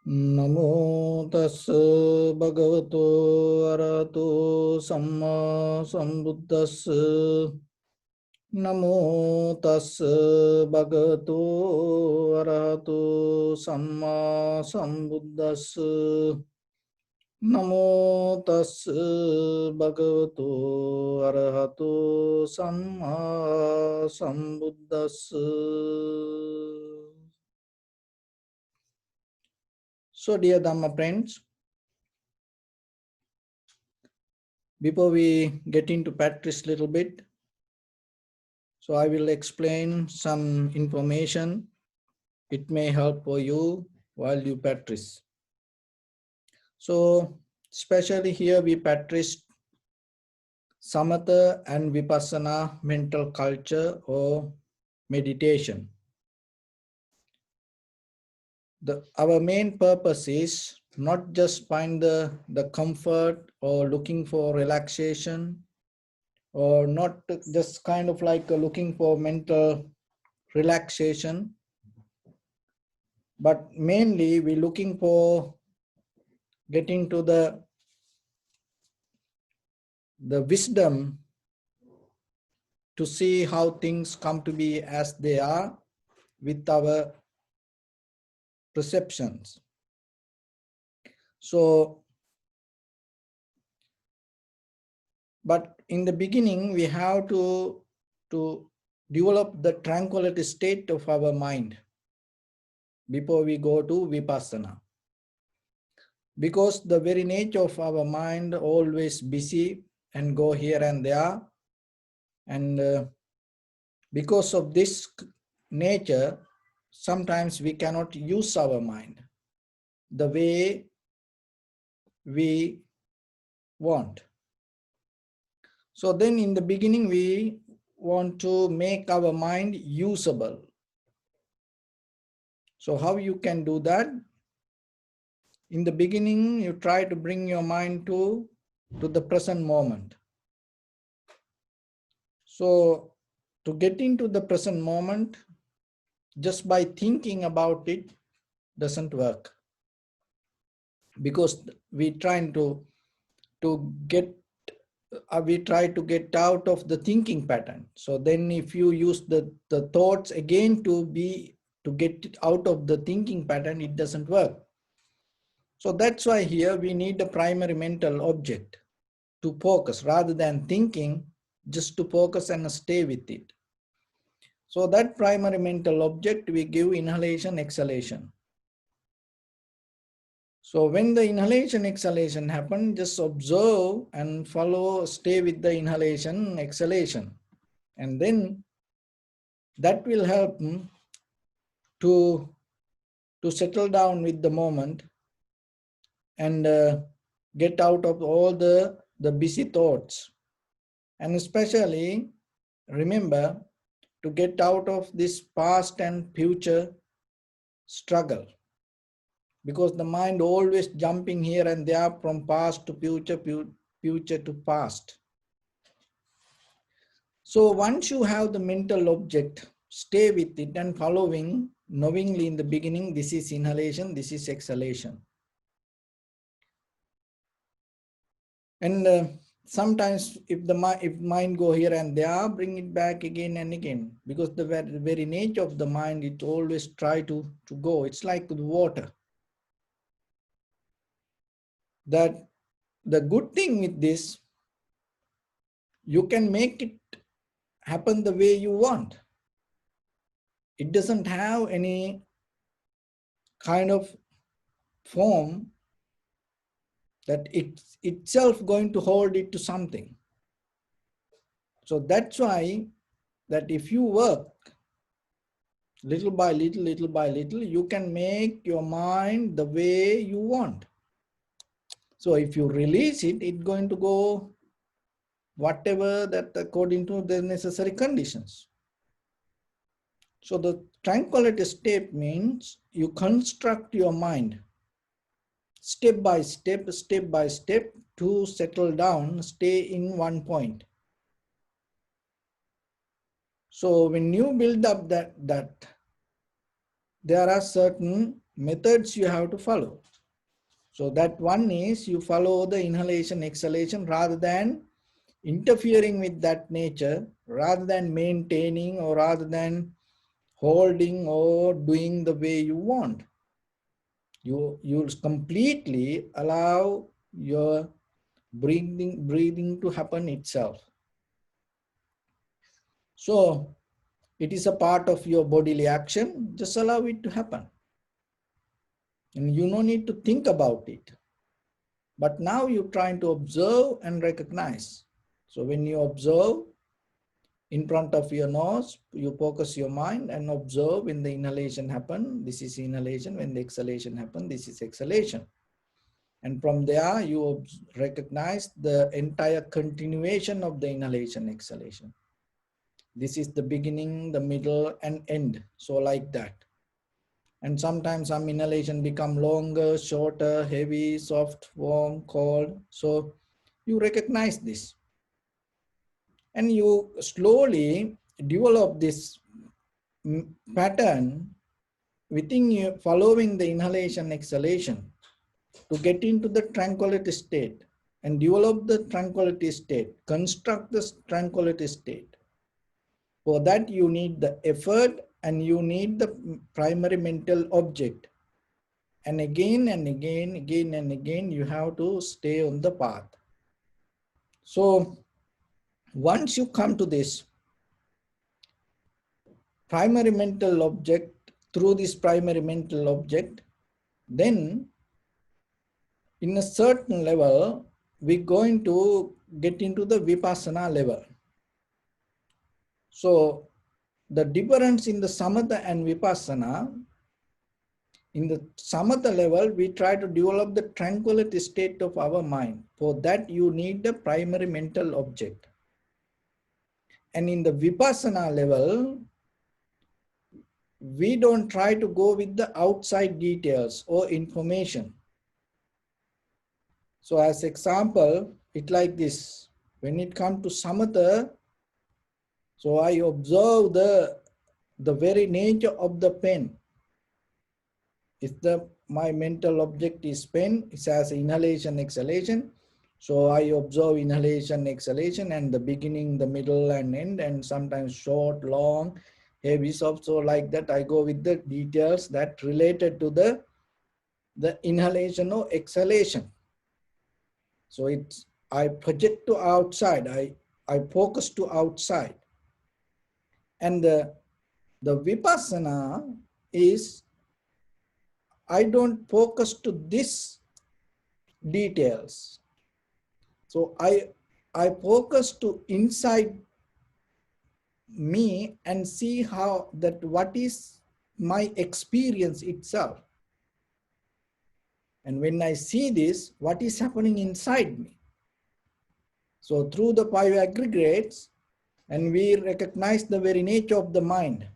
Namo tassa bhagavato arahato samma sambuddhassa. Namo tassa bhagavato arahato samma sambuddhassa. Namo tassa bhagavato arahato samma sambuddhassa. So, dear Dhamma friends, before we get into practice a little bit, so I will explain some information. It may help for you while you practice. So, especially here we practice samatha and vipassana mental culture or meditation. Our main purpose is not just find the comfort or looking for relaxation, or not just kind of like looking for mental relaxation, but mainly we're looking for getting to the wisdom to see how things come to be as they are with our perceptions. So, but in the beginning, we have to develop the tranquility state of our mind before we go to vipassana. Because the very nature of our mind always busy and go here and there. And because of this nature, sometimes we cannot use our mind the way we want. So then in the beginning, we want to make our mind usable. So how you can do that? In the beginning, you try to bring your mind to the present moment. So to get into the present moment, just by thinking about it doesn't work, because we try to get out of the thinking pattern. So then if you use the thoughts again to get it out of the thinking pattern, it doesn't work. So that's why here we need a primary mental object to focus rather than thinking, just to focus and stay with it. So that primary mental object we give inhalation, exhalation. So when the inhalation, exhalation happen, just observe and follow, stay with the inhalation, exhalation. And then that will help to settle down with the moment and get out of all the busy thoughts. And especially remember to get out of this past and future struggle, because the mind always jumping here and there from past to future, future to past. So once you have the mental object, stay with it and following knowingly in the beginning, this is inhalation, this is exhalation. And sometimes if mind go here and there, bring it back again and again, because the very nature of the mind, it always try to go. It's like the water. That the good thing with this, you can make it happen the way you want. It doesn't have any kind of form that it's itself going to hold it to something. So that's why that if you work little by little, you can make your mind the way you want. So if you release it, it's going to go whatever that according to the necessary conditions. So the tranquility state means you construct your mind step by step to settle down, stay in one point. So when you build up that there are certain methods you have to follow. So that one is you follow the inhalation, exhalation rather than interfering with that nature, rather than maintaining or rather than holding or doing the way you want. You'll completely allow your breathing to happen itself. So it is a part of your bodily action. Just allow it to happen. And you don't need to think about it. But now you're trying to observe and recognize. So when you observe in front of your nose, you focus your mind and observe when the inhalation happen. This is inhalation. When the exhalation happen, this is exhalation. And from there, you recognize the entire continuation of the inhalation, exhalation. This is the beginning, the middle, and end. So like that. And sometimes some inhalation become longer, shorter, heavy, soft, warm, cold. So you recognize this. And you slowly develop this pattern within you, following the inhalation, exhalation, to get into the tranquility state and develop the tranquility state, construct the tranquility state. For that, you need the effort and you need the primary mental object. And again and again, again and again, you have to stay on the path. So once you come to this primary mental object, through this primary mental object, then in a certain level, we're going to get into the vipassana level. So the difference in the samatha and vipassana, in the samatha level, we try to develop the tranquility state of our mind. For that, you need the primary mental object. And in the vipassana level, we don't try to go with the outside details or information. So as example, it like this. When it comes to samatha, so I observe the very nature of the pen. If my mental object is pen, it has inhalation, exhalation. So I observe inhalation, exhalation, and the beginning, the middle, and end, and sometimes short, long, heavy, soft. So like that, I go with the details that related to the inhalation or exhalation. So I project to outside. I focus to outside. And the vipassana is, I don't focus to this details. So I focus to inside me and see how that what is my experience itself. And when I see this, what is happening inside me? So through the five aggregates, and we recognize the very nature of the mind.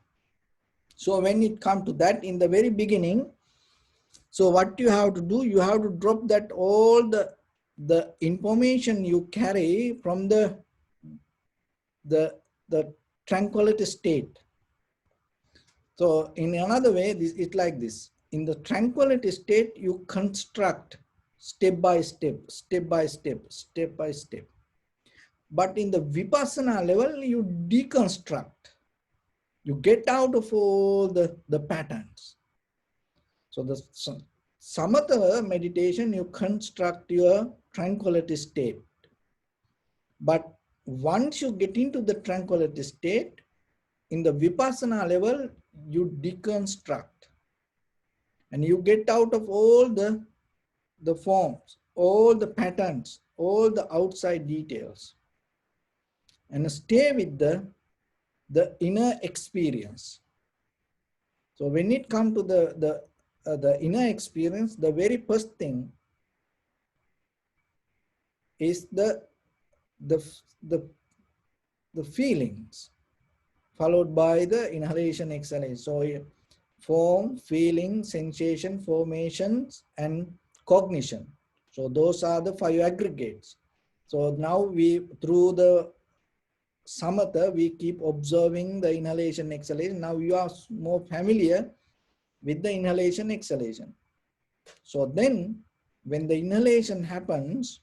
So when it comes to that in the very beginning, so what you have to do, you have to drop that all the information you carry from the tranquility state. So in another way, it's like this. In the tranquility state, you construct step by step, step by step, step by step. But in the vipassana level, you deconstruct. You get out of all the patterns. So the samatha meditation, you construct your tranquility state. But once you get into the tranquility state, in the vipassana level, you deconstruct. And you get out of all the forms, all the patterns, all the outside details. And stay with the inner experience. So when it comes to the inner experience, the very first thing is the feelings, followed by the inhalation, exhalation. So form, feeling, sensation, formations, and cognition. So those are the five aggregates. So now through the samatha, we keep observing the inhalation, exhalation. Now you are more familiar with the inhalation, exhalation. So then when the inhalation happens,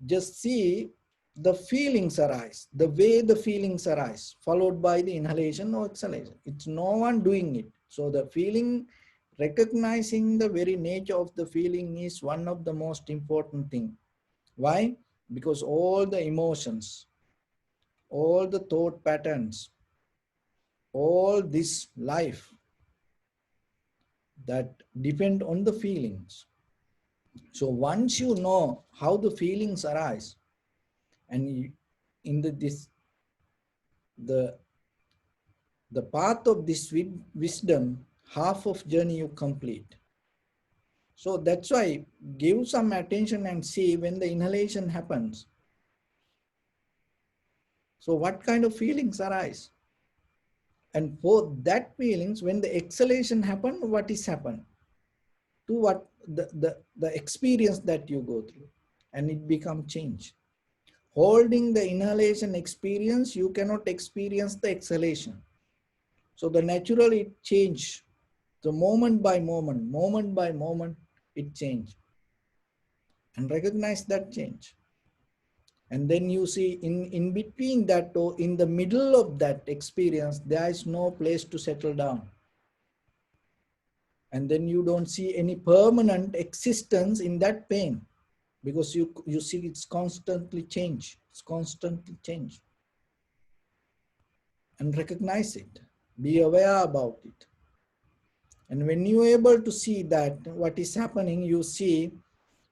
just see the feelings arise, the way the feelings arise, followed by the inhalation or exhalation. It's no one doing it. So the feeling, recognizing the very nature of the feeling is one of the most important thing. Why? Because all the emotions, all the thought patterns, all this life that depend on the feelings. So once you know how the feelings arise, and in the the path of this wisdom, half of journey you complete. So that's why give some attention and see when the inhalation happens. So what kind of feelings arise? And for that feelings, when the exhalation happen, what is happen to what the experience that you go through, and it become change. Holding the inhalation experience, you cannot experience the exhalation. So the natural it change. So moment by moment, it change. And recognize that change. And then you see in between that, or in the middle of that experience, there is no place to settle down. And then you don't see any permanent existence in that pain, because you see it's constantly change. It's constantly change. And recognize it. Be aware about it. And when you're able to see that what is happening, you see,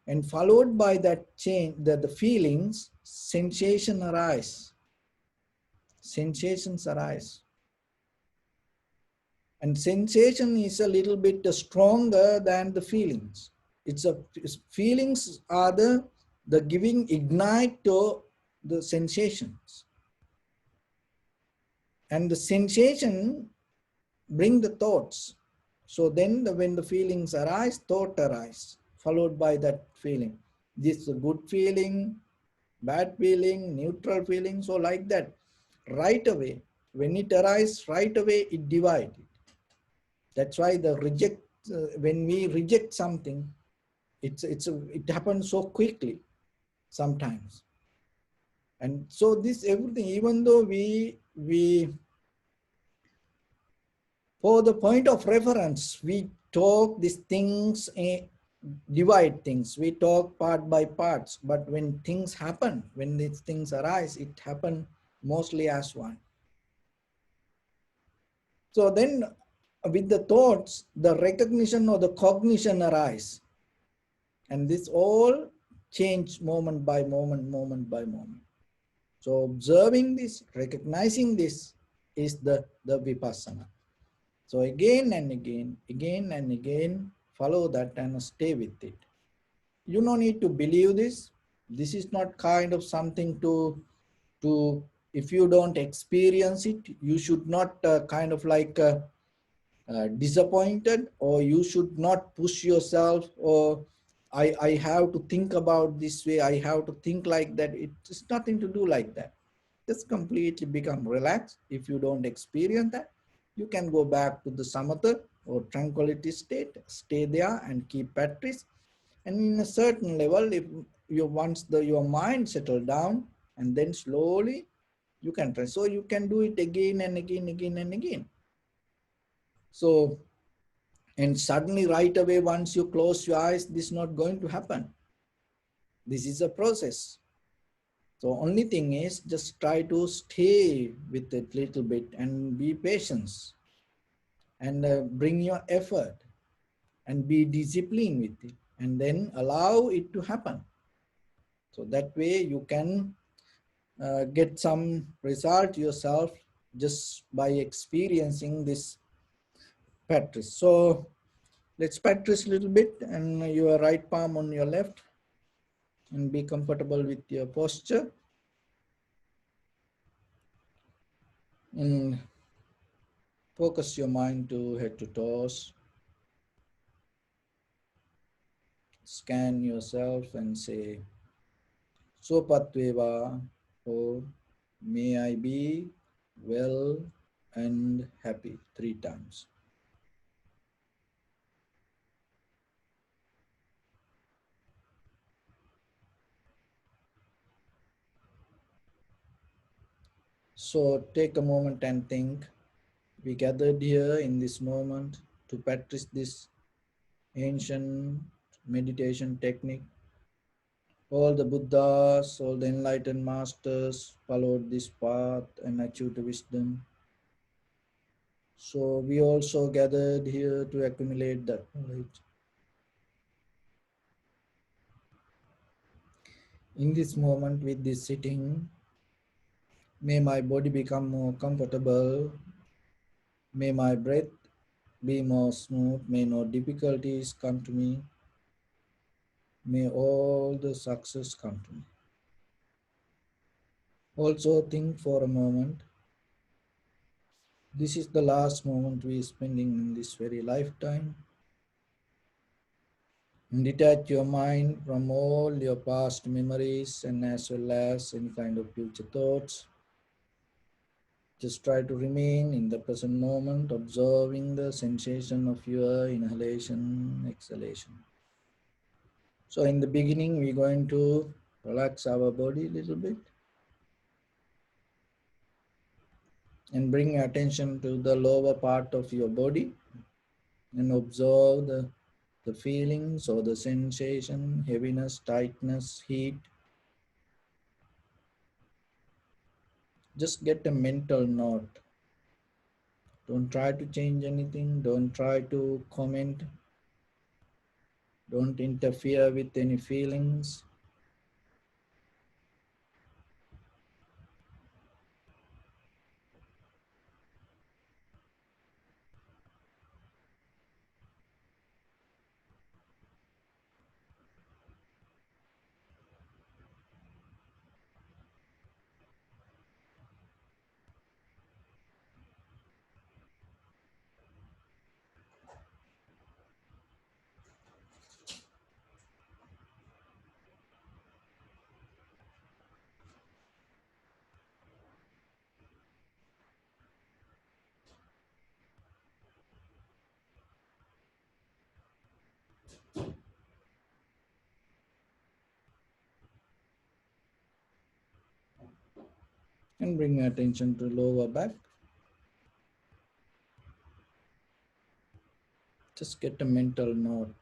and followed by that change, the feelings, sensation arise. Sensations arise. And sensation is a little bit stronger than the feelings. Feelings are the giving ignite to the sensations. And the sensation bring the thoughts. So then when the feelings arise, thought arise, followed by that feeling. This is a good feeling, bad feeling, neutral feeling, so like that. Right away, when it arises, right away it divides. That's why when we reject something, it happens so quickly sometimes. And so this everything, even though we for the point of reference, we talk these things, divide things. We talk part by parts. But when things happen, when these things arise, it happen mostly as one. So then with the thoughts, the recognition or the cognition arise. And this all change moment by moment, moment by moment. So observing this, recognizing this is the vipassana. So again and again, follow that and stay with it. You don't need to believe this. This is not kind of something if you don't experience it, you should not kind of like disappointed, or you should not push yourself, or I have to think about this way, I have to think like that. It's nothing to do like that. Just completely become relaxed. If you don't experience that, you can go back to the samatha or tranquility state, stay there and keep practice. And in a certain level, if you once your mind settle down, and then slowly you can try. So you can do it again and again and again. So, and suddenly right away, once you close your eyes, this is not going to happen. This is a process. So only thing is just try to stay with it little bit and be patient, and bring your effort and be disciplined with it, and then allow it to happen. So that way you can get some result yourself just by experiencing this practice. So let's practice a little bit, and your right palm on your left, and be comfortable with your posture. And focus your mind to head to toes. Scan yourself and say, Sopatveva, or may I be well and happy, 3 times. So take a moment and think. We gathered here in this moment to practice this ancient meditation technique. All the Buddhas, all the enlightened masters followed this path and achieved wisdom. So we also gathered here to accumulate that knowledge. In this moment, with this sitting, may my body become more comfortable. May my breath be more smooth. May no difficulties come to me. May all the success come to me. Also think for a moment. This is the last moment we are spending in this very lifetime. And detach your mind from all your past memories and as well as any kind of future thoughts. Just try to remain in the present moment, observing the sensation of your inhalation, exhalation. So in the beginning, we're going to relax our body a little bit and bring attention to the lower part of your body and observe the feelings or the sensation, heaviness, tightness, heat. Just get a mental note. Don't try to change anything. Don't try to comment. Don't interfere with any feelings. And bring attention to lower back. Just get a mental note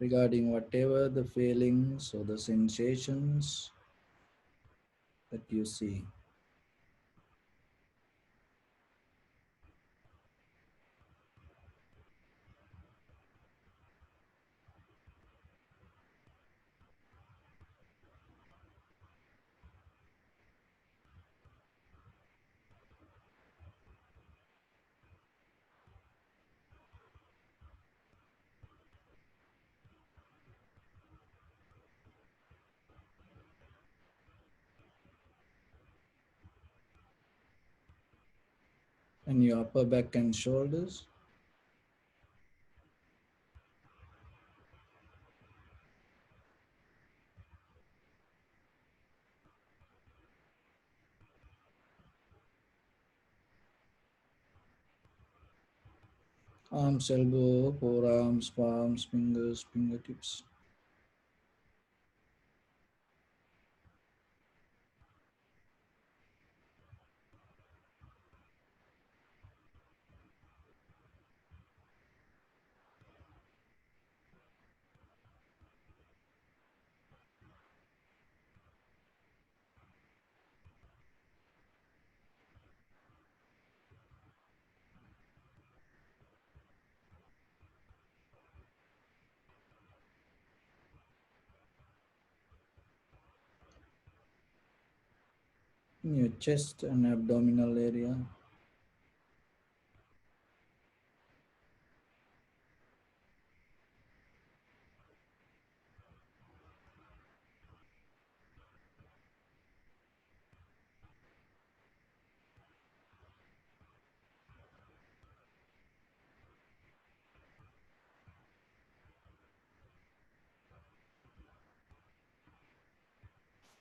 regarding whatever the feelings or the sensations that you see. And your upper back and shoulders. Arms, elbow, forearms, palms, fingers, fingertips. In your chest and abdominal area.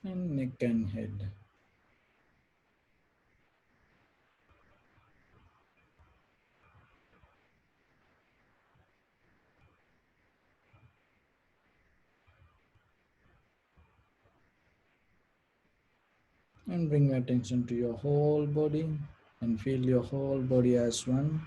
And neck and head. And bring your attention to your whole body and feel your whole body as one.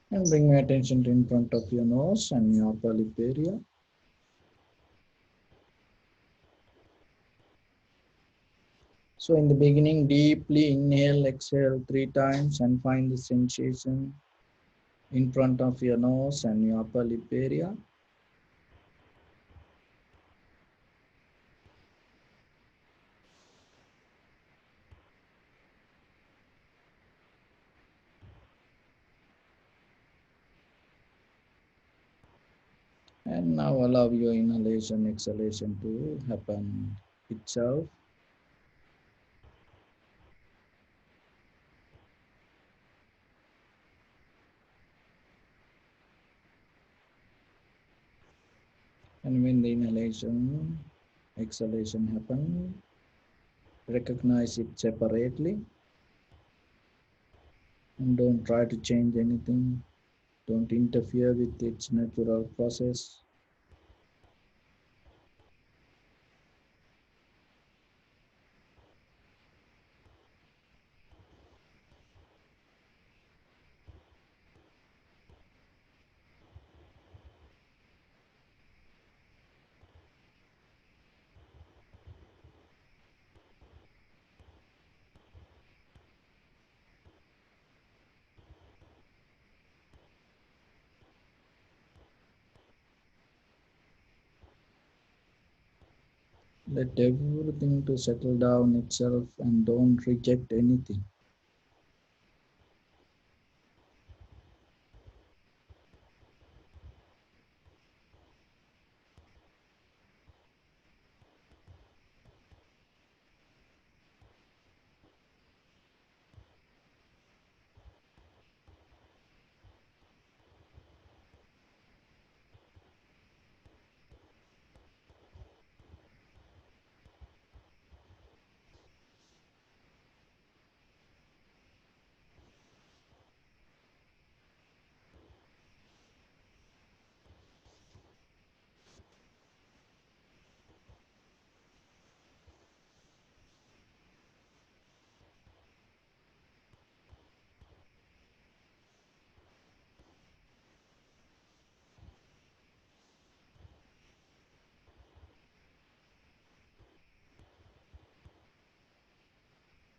And bring your attention to in front of your nose and your upper lip area. So in the beginning, deeply inhale, exhale 3 times and find the sensation in front of your nose and your upper lip area. And now allow your inhalation, exhalation to happen itself. And when the inhalation, exhalation happen, recognize it separately and don't try to change anything. Don't interfere with its natural process. Let everything to settle down itself and don't reject anything.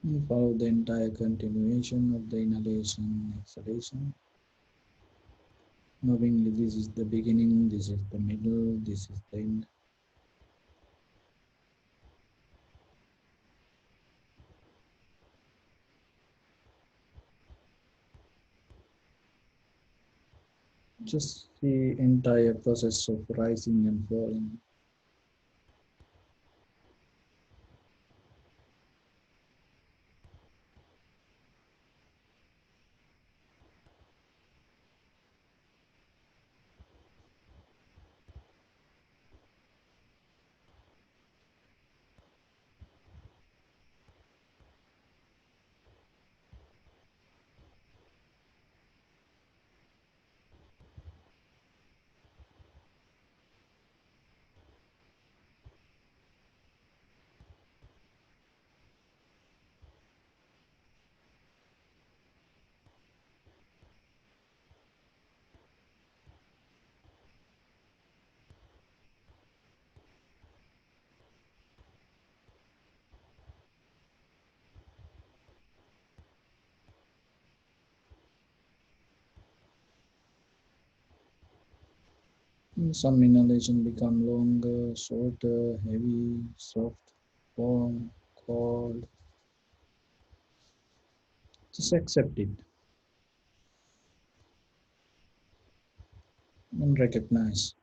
And follow the entire continuation of the inhalation and exhalation. Knowingly, this is the beginning, this is the middle, this is the end. Just the entire process of rising and falling. Some inhalation become longer, shorter, heavy, soft, warm, cold. Just accept it and recognize.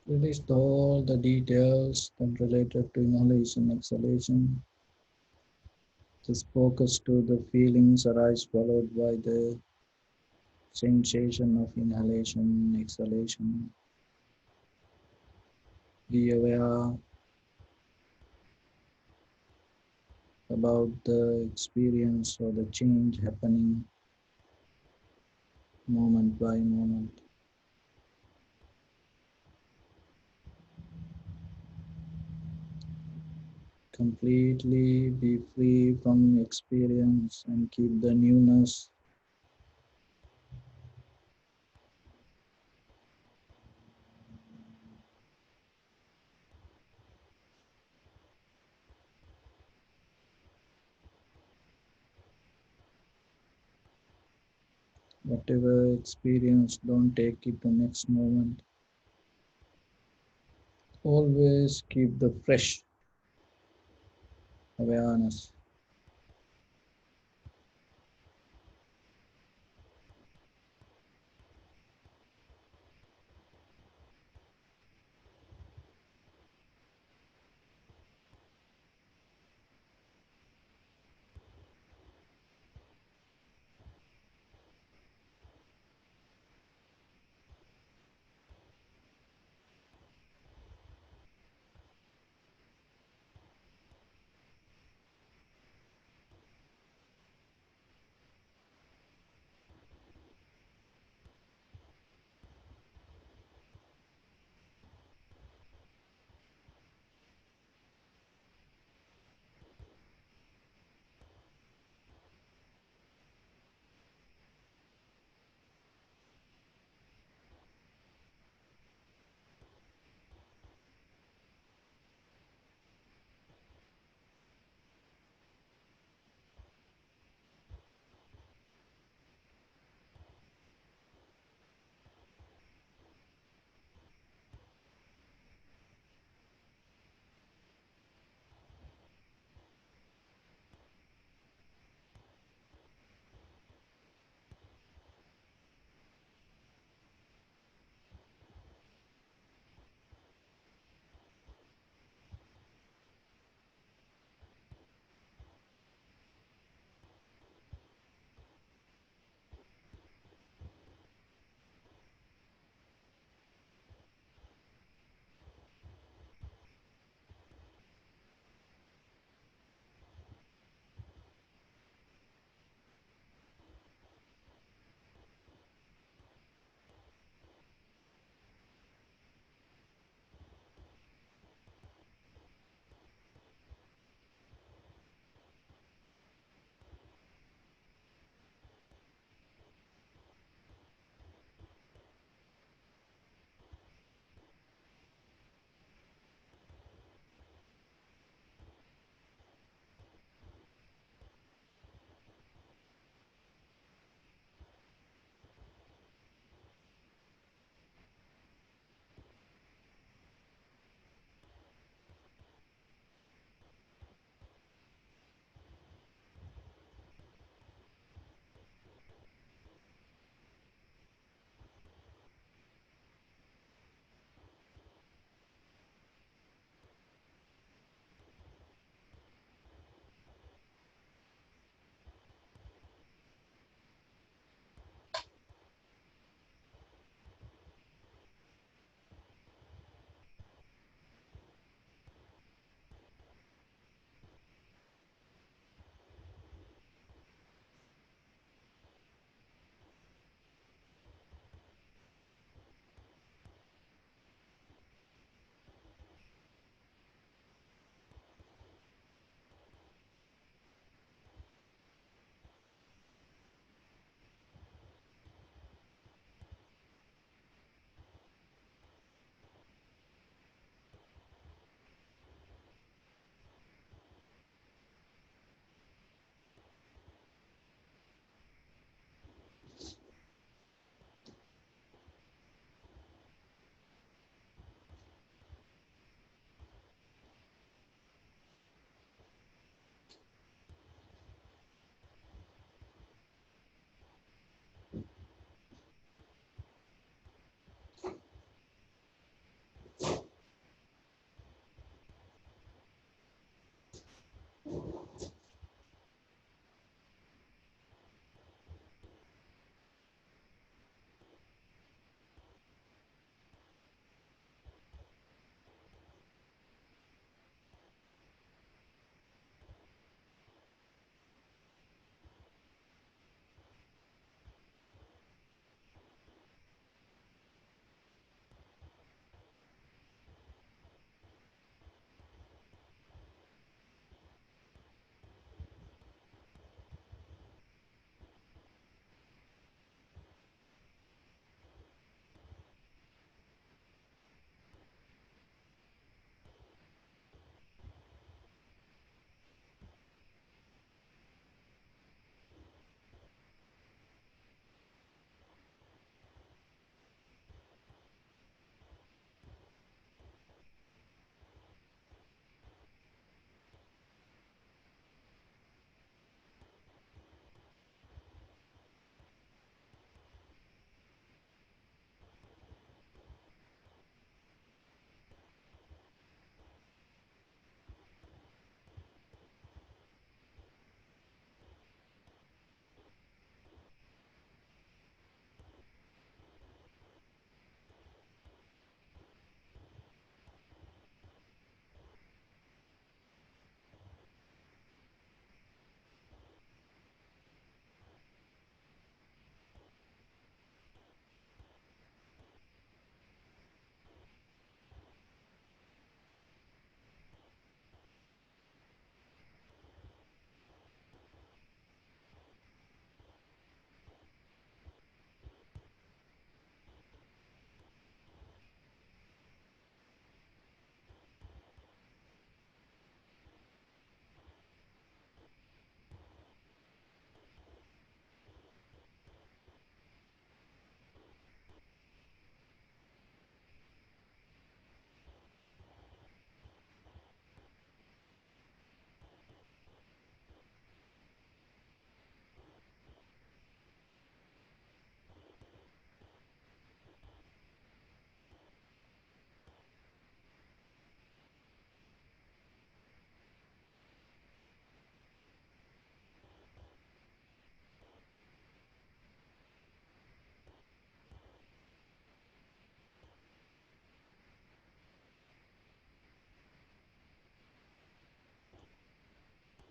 Release all the details that related to inhalation, exhalation. Just focus to the feelings arise followed by the sensation of inhalation, exhalation. Be aware about the experience or the change happening moment by moment. Completely be free from experience and keep the newness. Whatever experience, don't take it to next moment. Always keep the fresh awareness.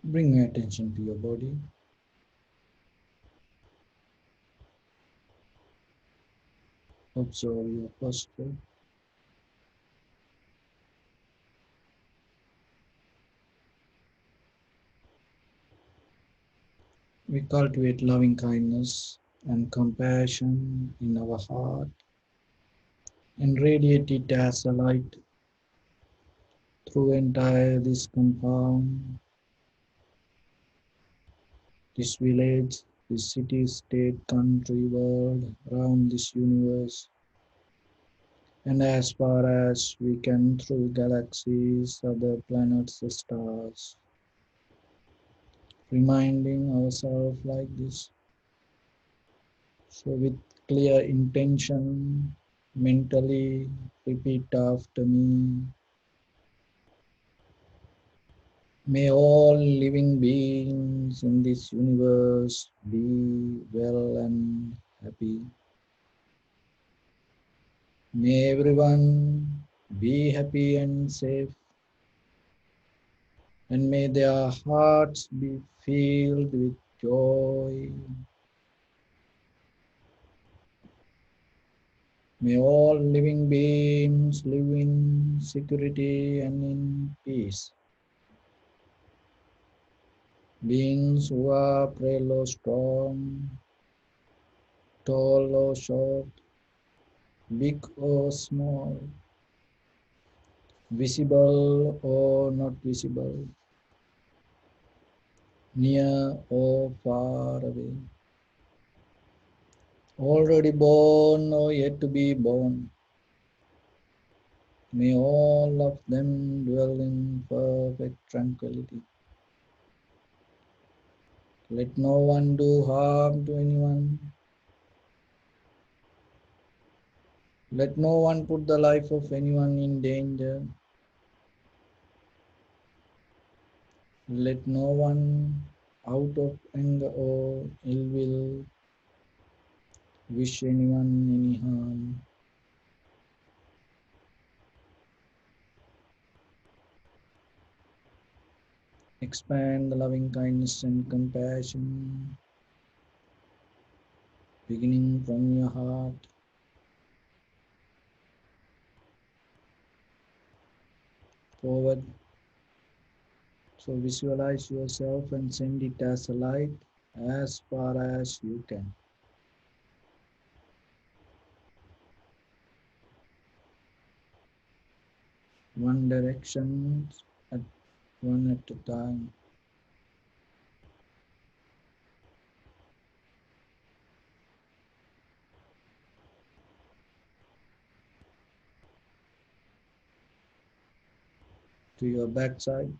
Bring your attention to your body. Observe your posture. We cultivate loving kindness and compassion in our heart and radiate it as a light through entire this compound, this village, this city, state, country, world, around this universe, and as far as we can through galaxies, other planets, stars, reminding ourselves like this. So, with clear intention, mentally repeat after me. May all living beings in this universe be well and happy. May everyone be happy and safe, and may their hearts be filled with joy. May all living beings live in security and in peace. Beings who are frail or strong, tall or short, big or small, visible or not visible, near or far away, already born or yet to be born. May all of them dwell in perfect tranquility. Let no one do harm to anyone. Let no one put the life of anyone in danger. Let no one out of anger or ill will wish anyone any harm. Expand the loving kindness and compassion beginning from your heart forward. So visualize yourself and send it as a light as far as you can. One direction at one at a time. To your backside,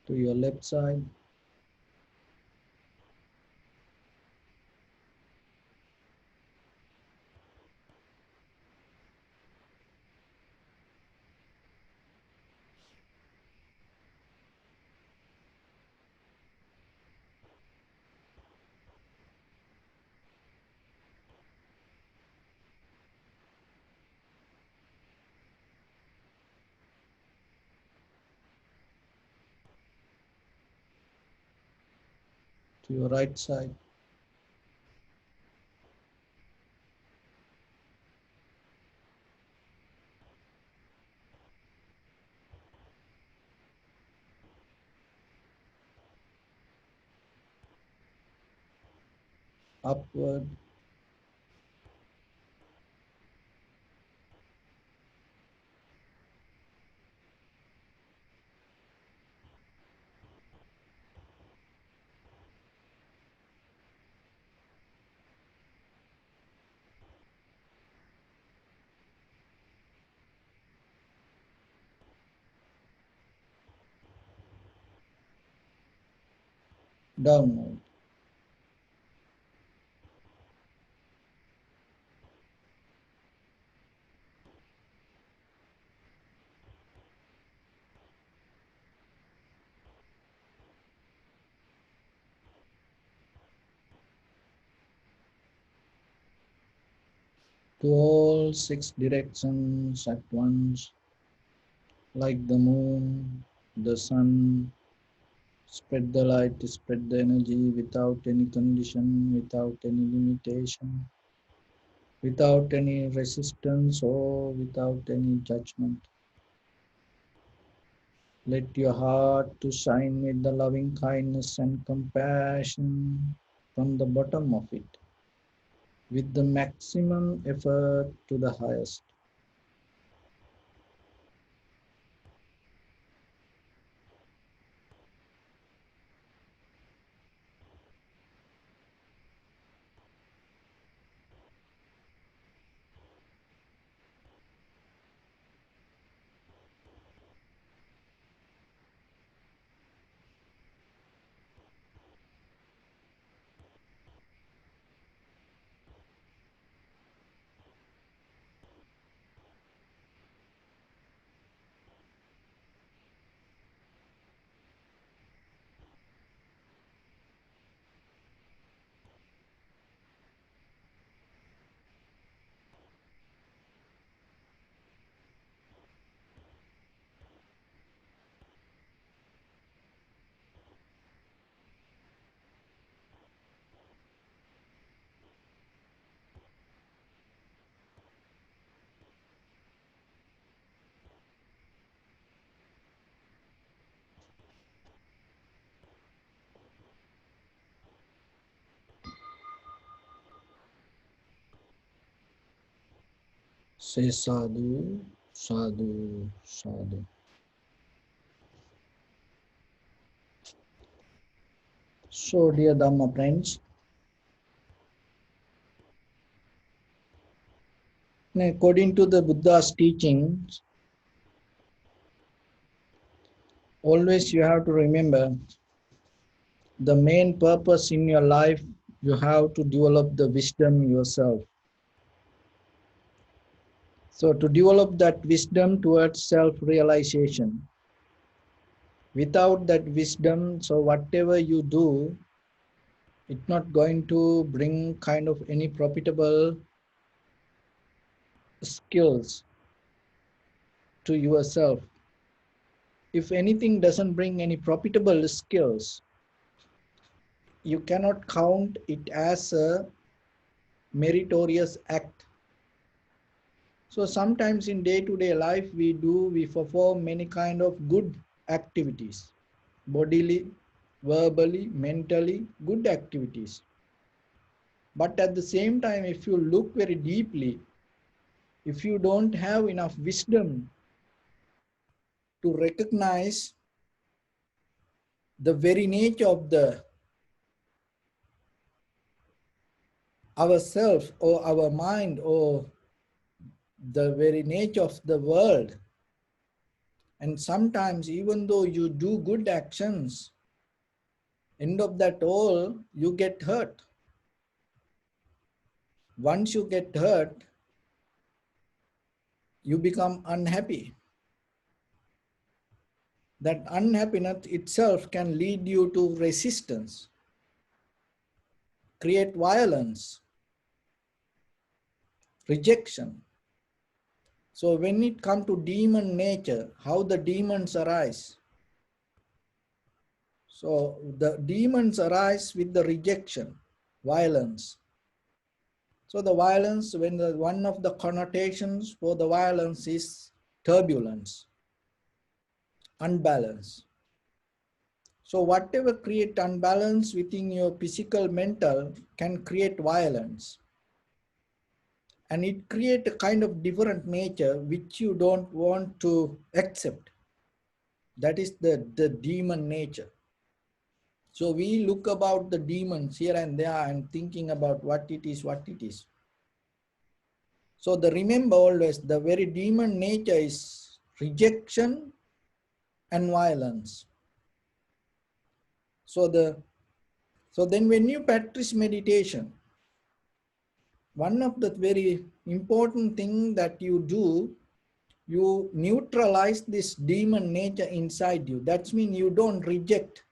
to your left side, to your right side, upward, downward. To all six directions at once, like the moon, the sun. Spread the light, spread the energy without any condition, without any limitation, without any resistance or without any judgment. Let your heart to shine with the loving kindness and compassion from the bottom of it, with the maximum effort to the highest. Say sadhu, sadhu, sadhu. So, dear Dhamma friends, According to the Buddha's teachings, always you have to remember the main purpose in your life, you have to develop the wisdom yourself. So to develop that wisdom towards self-realization, without that wisdom, so whatever you do, it's not going to bring kind of any profitable skills to yourself. If anything doesn't bring any profitable skills, you cannot count it as a meritorious act. So sometimes in day-to-day life, we perform many kind of good activities, bodily, verbally, mentally, good activities. But at the same time, if you look very deeply, if you don't have enough wisdom to recognize the very nature of the ourself or our mind or the very nature of the world, and sometimes even though you do good actions, end of that all, you get hurt. Once you get hurt, you become unhappy. That unhappiness itself can lead you to resistance, create violence, rejection. So when it comes to demon nature, how the demons arise. So the demons arise with the rejection, violence. So the violence, one of the connotations for the violence is turbulence, unbalance. So whatever create unbalance within your physical, mental can create violence. And it create a kind of different nature which you don't want to accept. That is the demon nature. So we look about the demons here and there and thinking about what it is, what it is. So remember always, the very demon nature is rejection and violence. So then when you practice meditation, one of the very important thing that you do, you neutralize this demon nature inside you. That means you don't reject.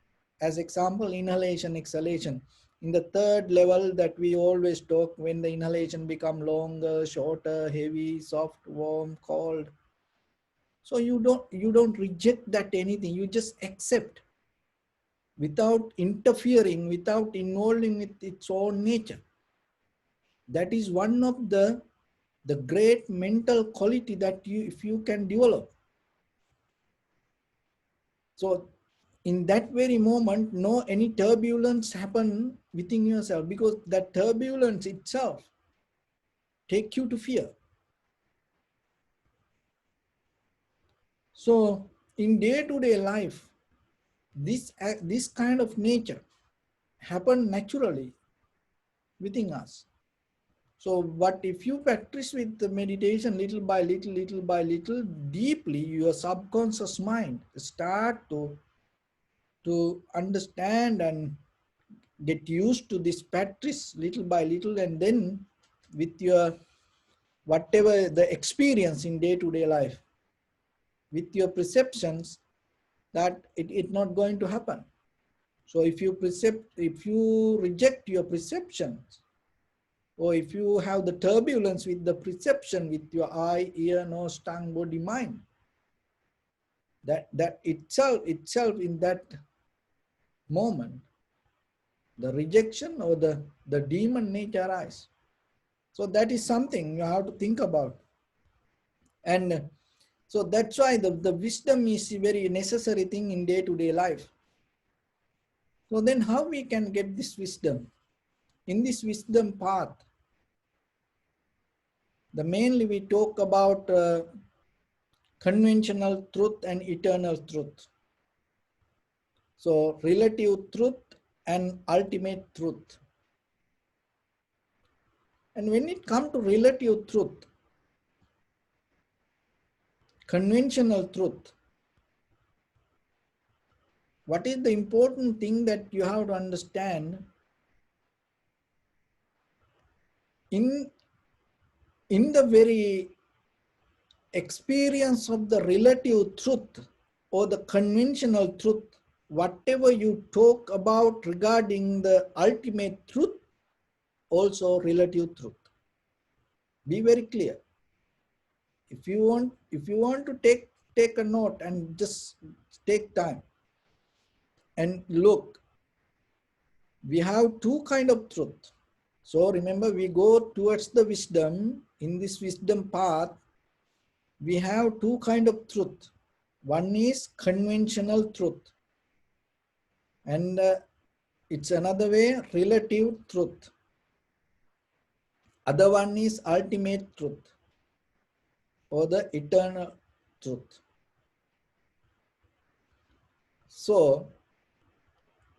As example, inhalation, exhalation. In the third level that we always talk, when the inhalation become longer, shorter, heavy, soft, warm, cold. So you don't reject that anything. You just accept without interfering, without involving with its own nature. That is one of the great mental quality that if you can develop. So in that very moment, no any turbulence happen within yourself, because that turbulence itself take you to fear. So in day-to-day life, this kind of nature happen naturally within us. So but if you practice with the meditation little by little, deeply, your subconscious mind start to understand and get used to this practice little by little, and then with your whatever the experience in day-to-day life, with your perceptions, that it not going to happen. So if you reject your perceptions, or if you have the turbulence with the perception with your eye, ear, nose, tongue, body, mind, that itself in that moment, the rejection or the demon nature arise. So that is something you have to think about. And so that's why the wisdom is a very necessary thing in day-to-day life. So then how we can get this wisdom? In this wisdom path, mainly we talk about conventional truth and eternal truth. So relative truth and ultimate truth. And when it comes to relative truth, conventional truth. What is the important thing that you have to understand? In the very experience of the relative truth or the conventional truth, whatever you talk about regarding the ultimate truth, also relative truth. Be very clear. If you want to take a note and just take time and look, we have two kind of truth. So remember, we go towards the wisdom. In this wisdom path, we have two kind of truth. One is conventional truth, and it's another way relative truth. Other one is ultimate truth or the eternal truth. So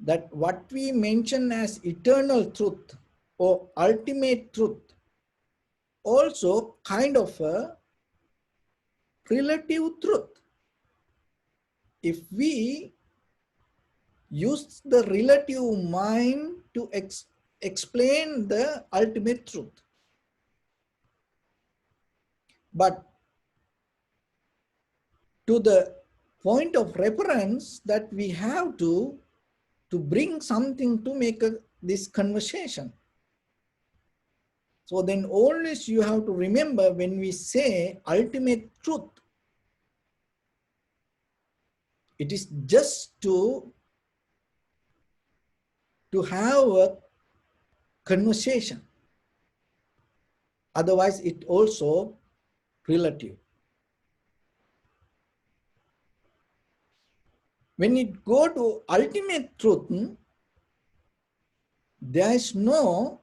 that what we mention as eternal truth or ultimate truth also kind of a relative truth. If we use the relative mind to explain the ultimate truth. But to the point of reference that we have to bring something to make this conversation. So then always you have to remember, when we say ultimate truth, it is just to have a conversation. Otherwise, it also relative. When it go to ultimate truth, there is no,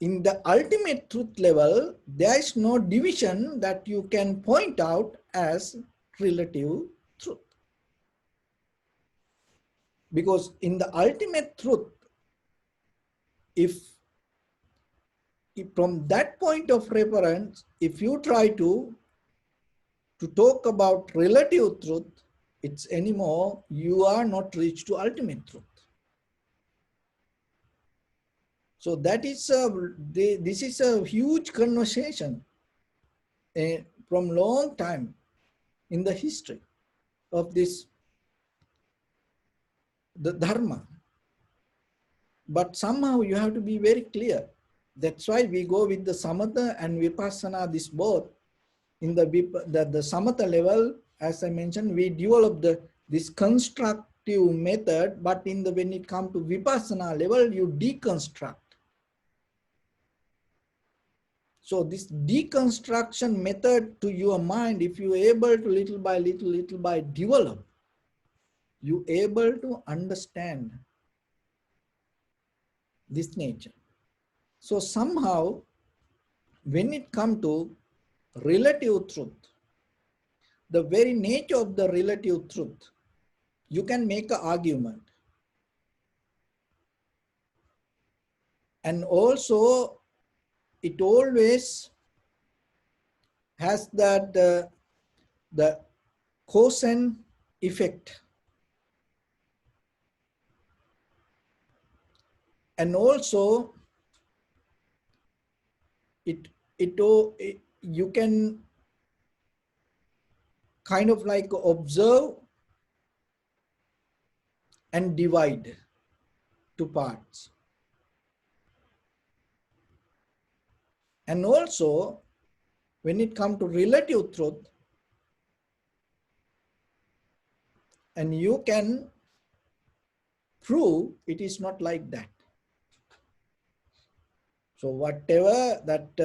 in the ultimate truth level, there is no division that you can point out as relative truth. Because in the ultimate truth, if from that point of reference, if you try to talk about relative truth, it's anymore, you are not reached to ultimate truth. So that is this is a huge conversation from long time in the history of this, the Dharma. But somehow you have to be very clear. That's why we go with the Samatha and Vipassana, this both. In the Samatha level, as I mentioned, we develop this constructive method, but when it comes to Vipassana level, you deconstruct. So this deconstruction method to your mind, if you are able to little by develop, you are able to understand this nature. So somehow, when it comes to relative truth, the very nature of the relative truth, you can make an argument. And also, it always has that the cause and effect. And also, you can kind of like observe and divide to parts. And also, when it comes to relative truth, and you can prove it is not like that. So whatever that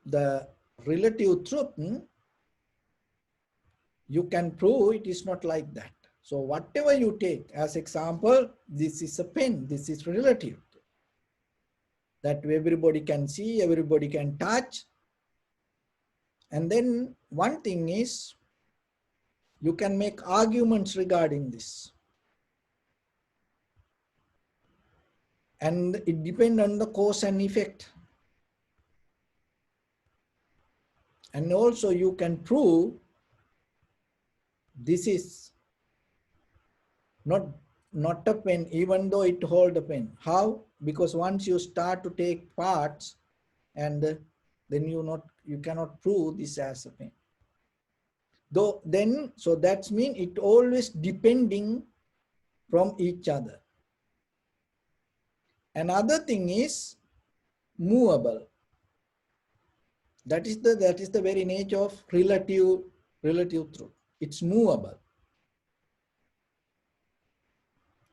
the relative truth, you can prove it is not like that. So whatever you take as example, this is a pen, this is relative. That everybody can see, everybody can touch. And then one thing is, you can make arguments regarding this. And it depends on the cause and effect. And also you can prove this is not not a pen, even though it hold a pen. How? Because once you start to take parts, and then you cannot prove this as a pen. Though then, so that's mean it always depending from each other. Another thing is movable. That is the very nature of relative truth. It's movable.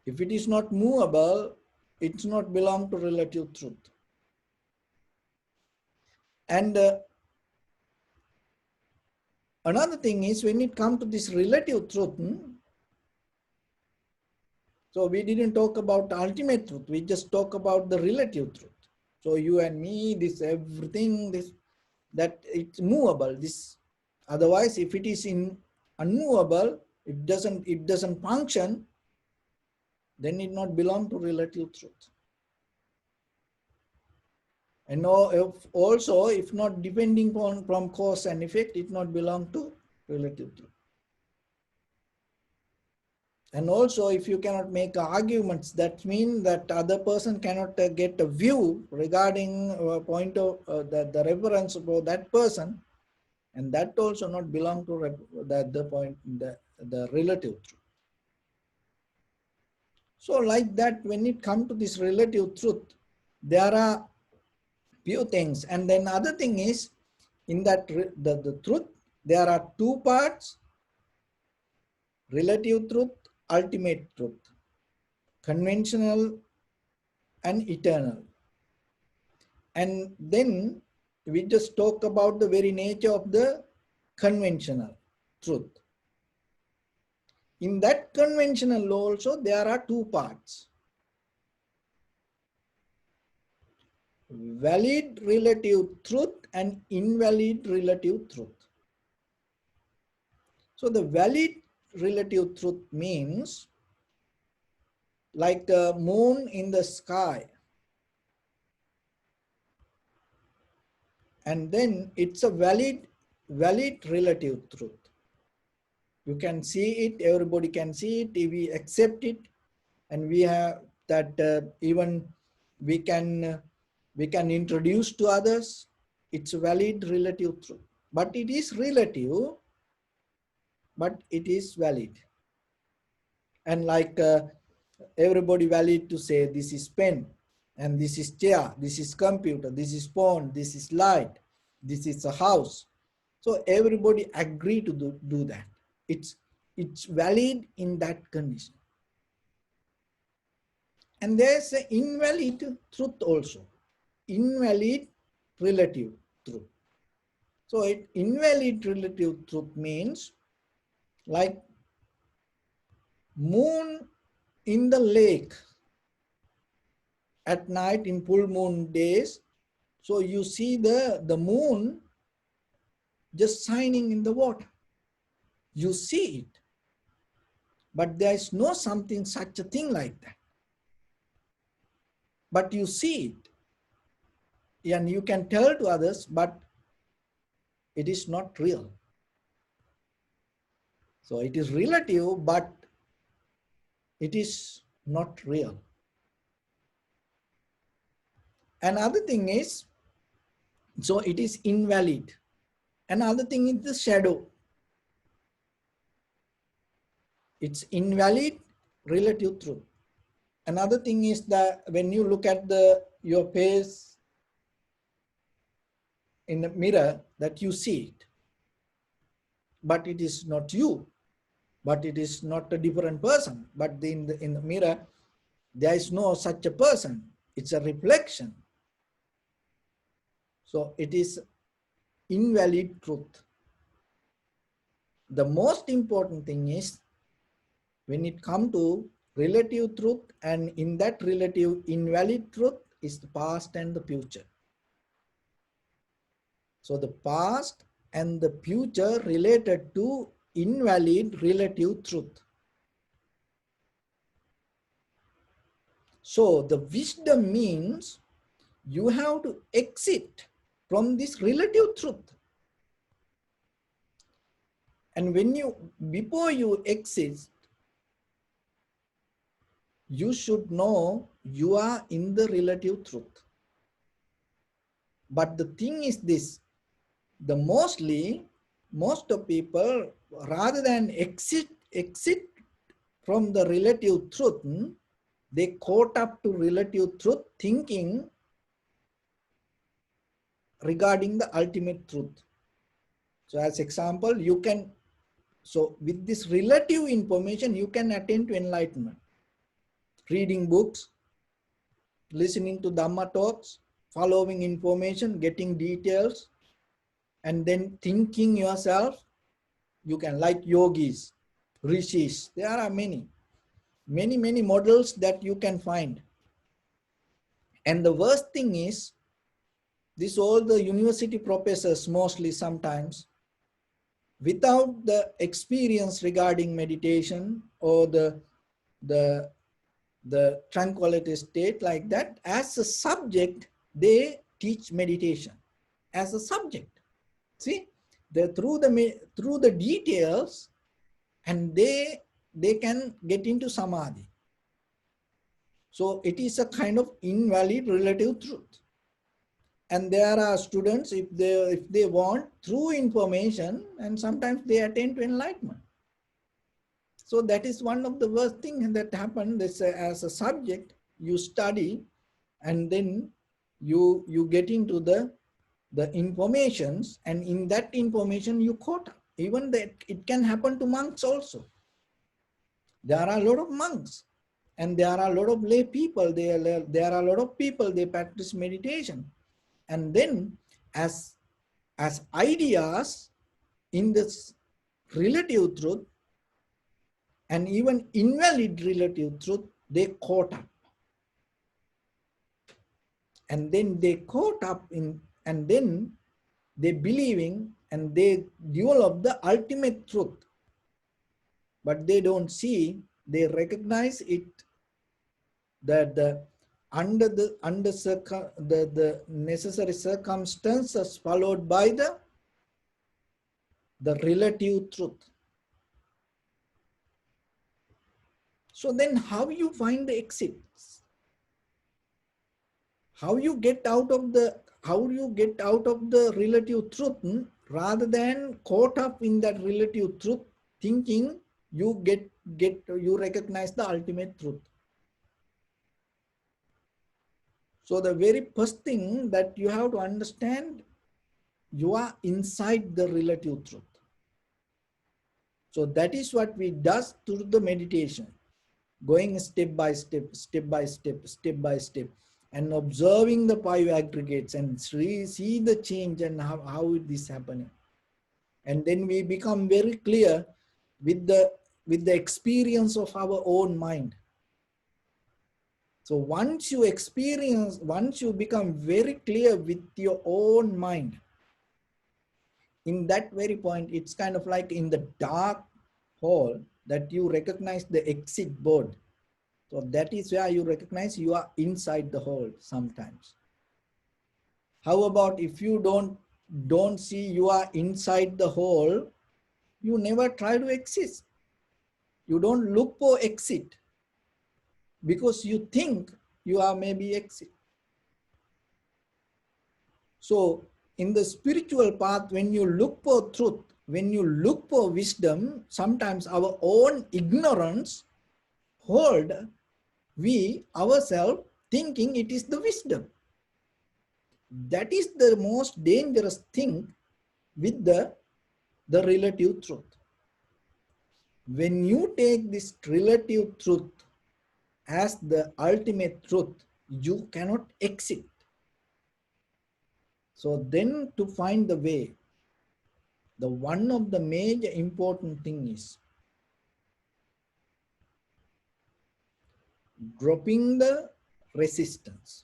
If it is not movable, it's not belong to relative truth. And another thing is, when it comes to this relative truth, so we didn't talk about ultimate truth, we just talk about the relative truth. So you and me, this everything, this that it's movable. This otherwise, if it is in unmovable, it doesn't function, then it not belong to relative truth. And also, if not depending on from cause and effect, it not belong to relative truth. And also, if you cannot make arguments, that means that other person cannot get a view regarding point of the reference for that person, and that also not belong to the point, the relative truth. So like that, when it comes to this relative truth, there are few things. And then other thing is, in that the truth, there are two parts: relative truth, ultimate truth, conventional and eternal. And then we just talk about the very nature of the conventional truth. In that conventional law also, there are two parts: valid relative truth and invalid relative truth. So the valid relative truth means like the moon in the sky, and then it's a valid relative truth. You can see it, everybody can see it, if we accept it, and we have that even we can introduce to others. It's a valid relative truth, but it is relative, but it is valid. And like everybody valid to say this is pen, and this is chair, this is computer, this is phone, this is light, this is a house. So everybody agree to do that. It's valid in that condition. And there's an invalid truth also, invalid relative truth. So invalid relative truth means like moon in the lake at night in full moon days. So you see the moon just shining in the water. You see it, but there is no something such a thing like that. But you see it, and you can tell to others, but it is not real. So it is relative, but it is not real. Another thing is, so it is invalid. Another thing is the shadow. It's invalid relative truth. Another thing is that when you look at your face in the mirror, that you see it, but it is not you, but it is not a different person. But in the mirror, there is no such a person. It's a reflection. So it is invalid truth. The most important thing is when it comes to relative truth, and in that relative invalid truth is the past and the future. So the past and the future related to invalid relative truth. So the wisdom means you have to exit from this relative truth. And before you exist, you should know you are in the relative truth. But the thing is this, most of people, rather than exit from the relative truth, they caught up to relative truth thinking regarding the ultimate truth. So as example, so with this relative information, you can attain to enlightenment. Reading books, listening to Dhamma talks, following information, getting details, and then thinking yourself, you can, like yogis, rishis, there are many models that you can find. And the worst thing is, this all the university professors mostly sometimes, without the experience regarding meditation or the tranquility state like that, as a subject, they teach meditation as a subject. See, through the details, and they can get into samadhi. So it is a kind of invalid relative truth. And there are students, if they want, through information, and sometimes they attain to enlightenment. So that is one of the worst things that happened. As a subject, you study, and then you get into the informations, and in that information you caught up. Even that, it can happen to monks also. There are a lot of monks, and there are a lot of lay people. There are a lot of people, they practice meditation, and then as ideas in this relative truth and even invalid relative truth, they caught up. And then they caught up in, and then they believing, and they develop the ultimate truth. But they don't see, they recognize it, that the necessary circumstances followed by the relative truth. So then how you find the exits? How you get out of the relative truth, rather than caught up in that relative truth, thinking you you recognize the ultimate truth. So the very first thing that you have to understand, you are inside the relative truth. So that is what we does through the meditation, going step by step, and observing the five aggregates, and see the change and how it is happening. And then we become very clear with the experience of our own mind. So once you become very clear with your own mind, in that very point, it's kind of like in the dark hole that you recognize the exit board. So that is where you recognize you are inside the hole sometimes. How about if you don't see you are inside the hole, you never try to exit. You don't look for exit because you think you are maybe exit. So in the spiritual path, when you look for truth, when you look for wisdom, sometimes our own ignorance hold we ourselves thinking it is the wisdom. That is the most dangerous thing with the relative truth. When you take this relative truth as the ultimate truth, you cannot exit. So then, to find the way, the one of the major important thing is dropping the resistance.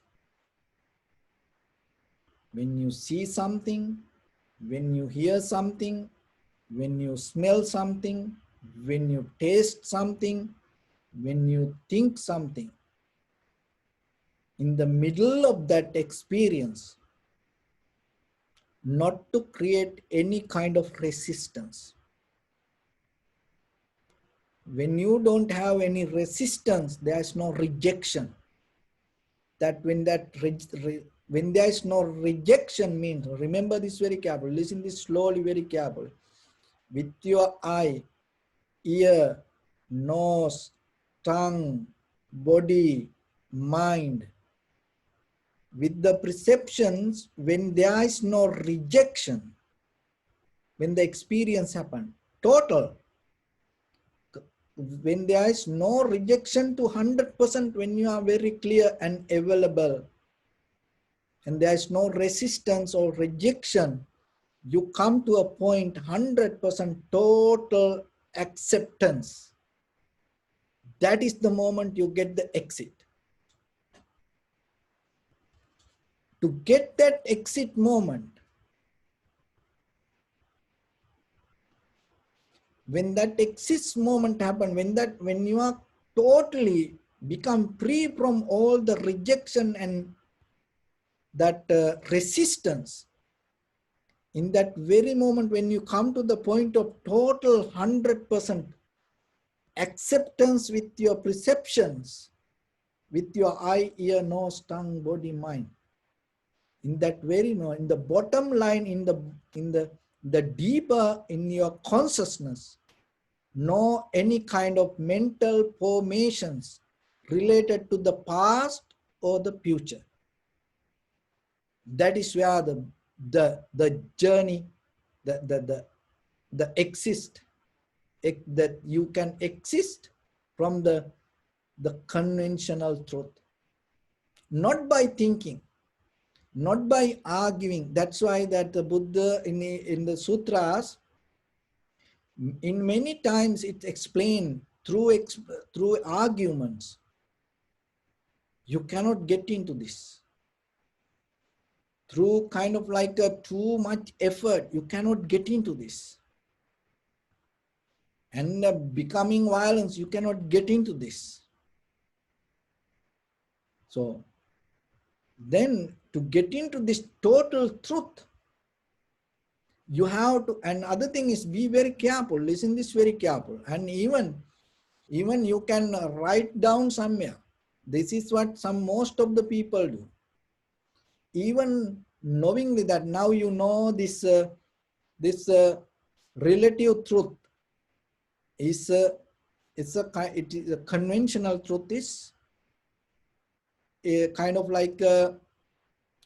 When you see something, when you hear something, when you smell something, when you taste something, when you think something, in the middle of that experience, not to create any kind of resistance. When you don't have any resistance, there is no rejection. That when when there is no rejection means, remember this very careful, listen this slowly, very careful. With your eye, ear, nose, tongue, body, mind, with the perceptions, when there is no rejection, when the experience happen, total, when there is no rejection to 100%, when you are very clear and available, and there is no resistance or rejection, you come to a point 100% total acceptance. That is the moment you get the exit. To get that exit moment, when that exit moment happen, when you are totally become free from all the rejection and that resistance, in that very moment when you come to the point of total 100% acceptance with your perceptions, with your eye, ear, nose, tongue, body, mind, in that very moment, in the bottom line, in the deeper in your consciousness, no any kind of mental formations related to the past or the future. That is where the journey, the exist, that you can exist from the conventional truth, not by thinking, not by arguing. That's why that the Buddha in the sutras, in many times it's explained through arguments. You cannot get into this. Through kind of like a too much effort, you cannot get into this. And becoming violence, you cannot get into this. So then to get into this total truth, you have to, and other thing is, be very careful, listen this very careful, and even you can write down somewhere. This is what most of the people do. Even knowingly that now you know this relative truth is it is a conventional truth, is a kind of like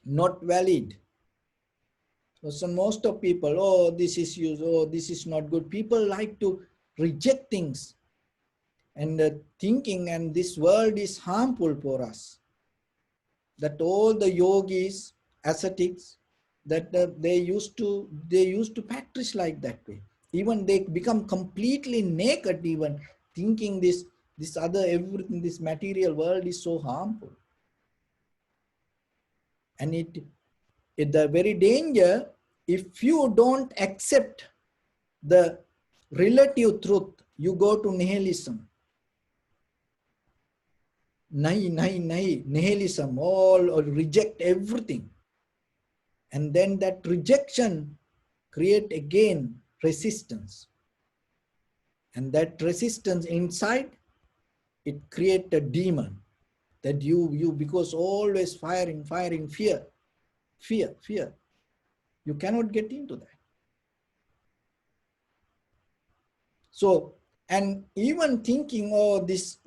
not valid. So most of people, oh, this is used, oh, this is not good. People like to reject things and thinking, and this world is harmful for us. That all the yogis, ascetics, that they used to practice like that way. Even they become completely naked, even thinking this other everything, this material world is so harmful. And it the very danger, if you don't accept the relative truth, you go to nihilism. Nahi, nihilism, all, or reject everything. And then that rejection create again resistance. And that resistance inside, it create a demon that you because always firing, fear. You cannot get into that. So, and even thinking, oh, this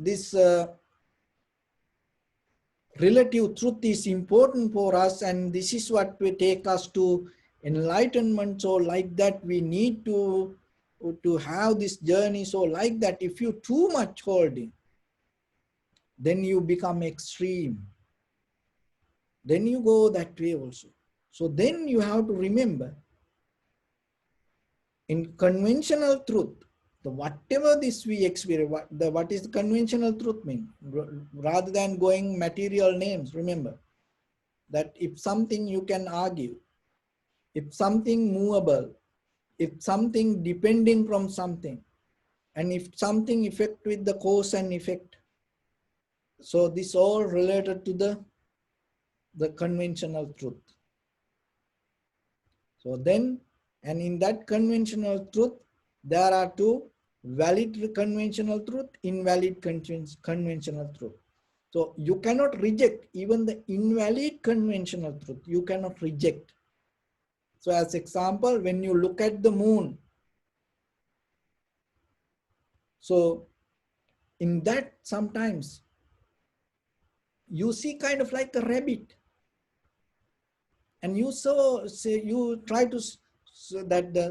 relative truth is important for us, and this is what will take us to enlightenment. So like that, we need to have this journey. So like that, if you too much holding, then you become extreme. Then you go that way also. So then you have to remember, in conventional truth, the whatever this we experience, what is the conventional truth mean? Rather than going material names, remember that if something you can argue, if something movable, if something depending from something, and if something effect with the cause and effect. So this all related to the conventional truth. So then, and in that conventional truth, there are two valid conventional truth, invalid conventional truth. So you cannot reject even the invalid conventional truth. You cannot reject. So as example, when you look at the moon, so in that sometimes you see kind of like a rabbit, and you you try to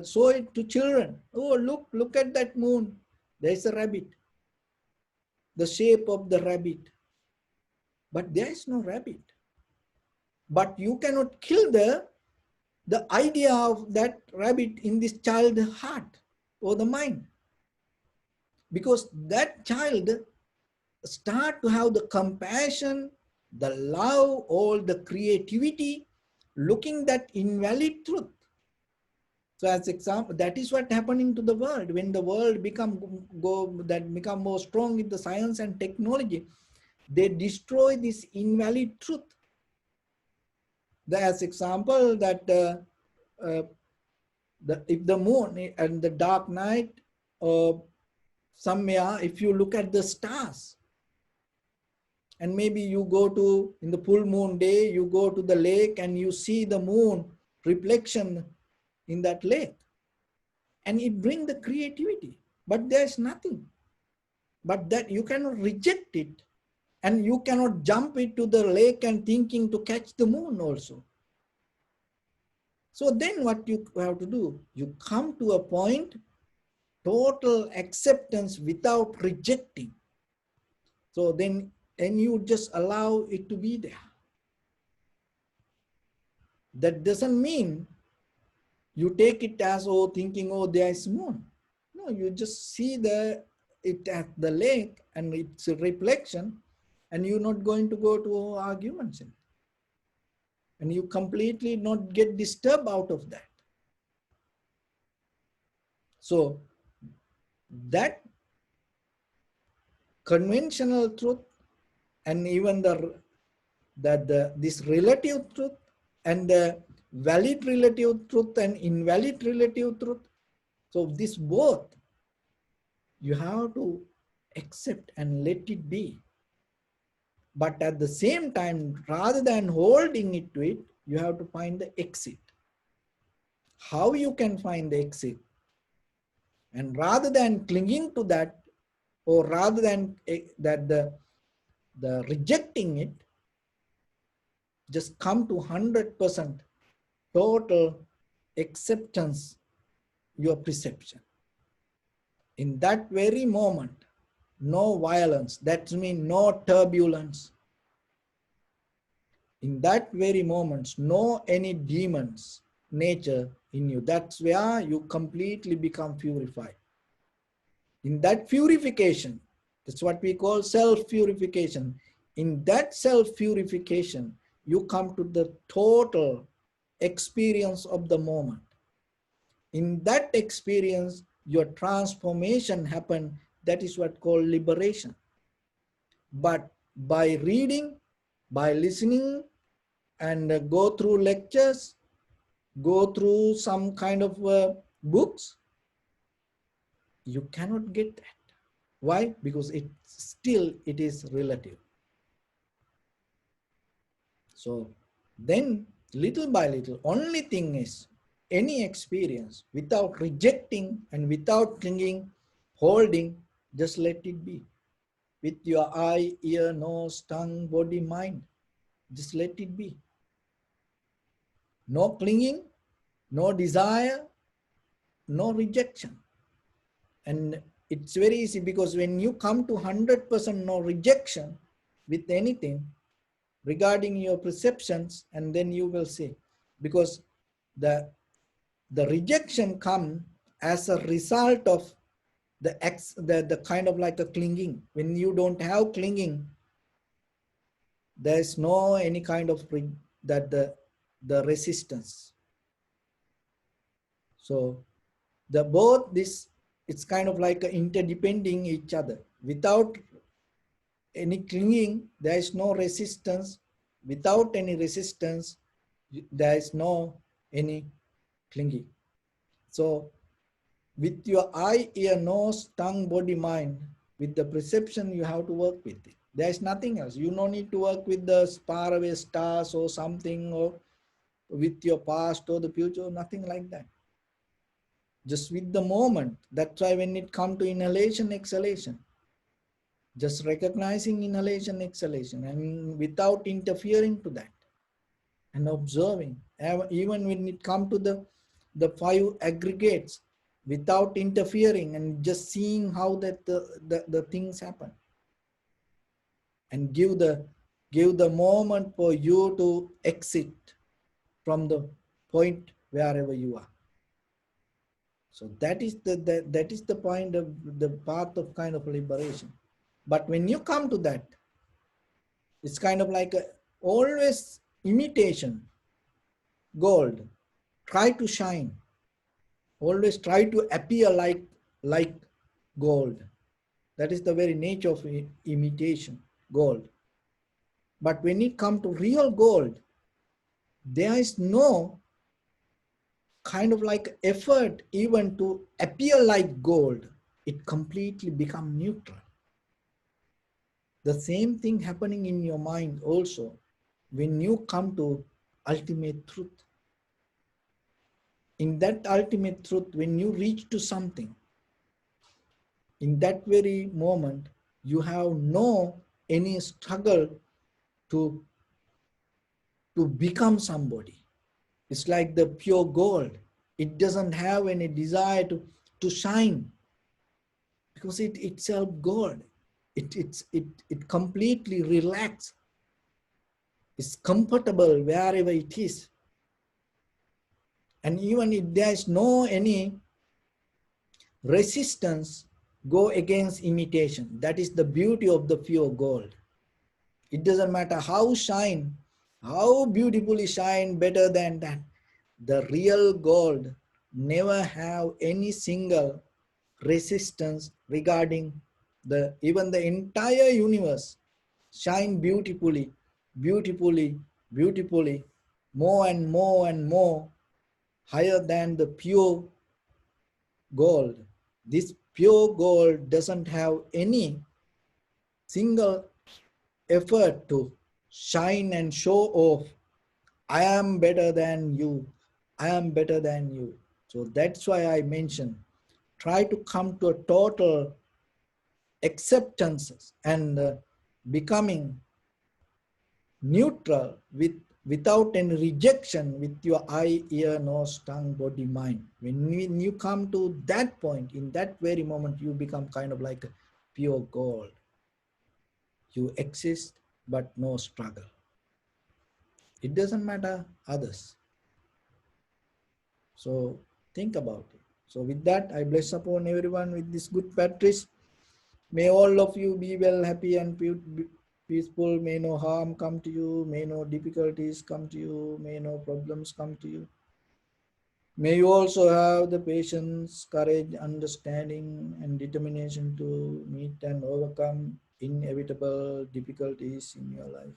show it to children. Oh, look at that moon. There's a rabbit. The shape of the rabbit. But there is no rabbit. But you cannot kill the idea of that rabbit in this child's heart or the mind. Because that child start to have the compassion, the love, all the creativity, looking that invalid truth. So as example, that is what happening to the world. When the world become more strong in the science and technology, they destroy this invalid truth. As example that if the moon and the dark night, somewhere, if you look at the stars, and maybe you go to, in the full moon day, you go to the lake and you see the moon reflection in that lake. And it brings the creativity, but there's nothing. But that you cannot reject it, and you cannot jump into the lake and thinking to catch the moon also. So then what you have to do, you come to a point, total acceptance without rejecting. So then, and you just allow it to be there. That doesn't mean you take it as, oh, thinking, oh, there is moon. No, you just see it at the lake and it's a reflection, and you're not going to go to arguments. And you completely not get disturbed out of that. So that conventional truth, and even this relative truth, and the valid relative truth and invalid relative truth. So this both, you have to accept and let it be. But at the same time, rather than holding it to it, you have to find the exit. How you can find the exit? And rather than clinging to that, or rather than the rejecting it, just come to 100% total acceptance, your perception. In that very moment, no violence, that means no turbulence. In that very moment, no any demons, nature in you. That's where you completely become purified. In that purification, that's what we call self-purification. In that self-purification, you come to the total experience of the moment. In that experience, your transformation happen. That is what called liberation. But by reading, by listening, and go through lectures, go through some kind of books, you cannot get that. Why? Because it is relative. So then little by little, only thing is, any experience without rejecting and without clinging, holding, just let it be. With your eye, ear, nose, tongue, body, mind, just let it be. No clinging, no desire, no rejection. And it's very easy, because when you come to 100% no rejection with anything regarding your perceptions, and then you will see, because the rejection comes as a result of the kind of like a clinging. When you don't have clinging, there's no any kind of the resistance. So both this, it's kind of like interdepending each other. Without any clinging, there is no resistance. Without any resistance, there is no any clinging. So with your eye, ear, nose, tongue, body, mind, with the perception you have to work with it. There is nothing else. You don't need to work with the faraway stars or something, or with your past or the future, nothing like that. Just with the moment. That's why when it comes to inhalation, exhalation, just recognizing inhalation, exhalation, and without interfering to that, and observing. Even when it comes to the five aggregates, without interfering, and just seeing how that the things happen, and give the moment for you to exit from the point wherever you are. So that is that is the point of the path of kind of liberation. But when you come to that, it's kind of like always imitation gold. Try to shine. Always try to appear like gold. That is the very nature of imitation gold. But when it comes to real gold, there is no kind of like effort even to appear like gold. It completely becomes neutral. The same thing happening in your mind also when you come to ultimate truth. In that ultimate truth, when you reach to something, in that very moment, you have no any struggle to become somebody. It's like the pure gold. It doesn't have any desire to shine, because it itself gold. It completely relaxed. It's comfortable wherever it is. And even if there is no any resistance, go against imitation. That is the beauty of the pure gold. It doesn't matter how shine, how beautifully shine, better than that. The real gold never have any single resistance regarding even the entire universe shine beautifully, beautifully, beautifully, more and more and more, higher than the pure gold. This pure gold doesn't have any single effort to shine and show off. I am better than you. I am better than you. So that's why I mentioned, try to come to a total acceptance and becoming neutral without any rejection with your eye, ear, nose, tongue, body, mind. When you come to that point, in that very moment, you become kind of like a pure gold. You exist, but no struggle. It doesn't matter others. So think about it. So with that, I bless upon everyone with this good practice. May all of you be well, happy and peaceful. May no harm come to you. May no difficulties come to you. May no problems come to you. May you also have the patience, courage, understanding, and determination to meet and overcome inevitable difficulties in your life.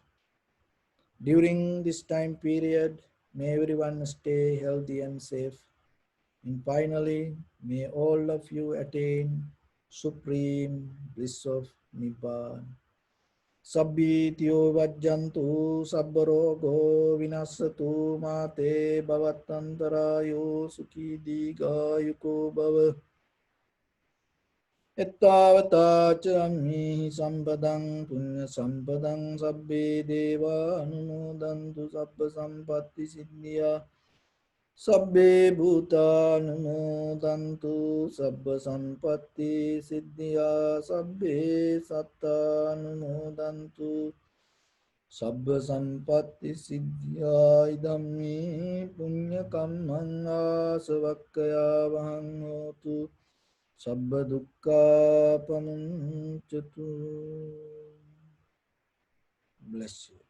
During this time period, may everyone stay healthy and safe. And finally, may all of you attain supreme bliss of Nibbana. Sabbityo vajjantu sabbarogo vinasatu mate bhavatantarayo sukhi digayuko bhava. Ettavata cammi sampadang punya sampadang sabbe deva anumodantu sabba sampatti siddhya. Sabbe bhuta anumodantu sabba sampatti siddhya. Sabbe satta anumodantu sabba sampatti siddhya. Idammi punya kammang asavakkaya vahang hotu sabba dukkha pamuncatu. Bless you.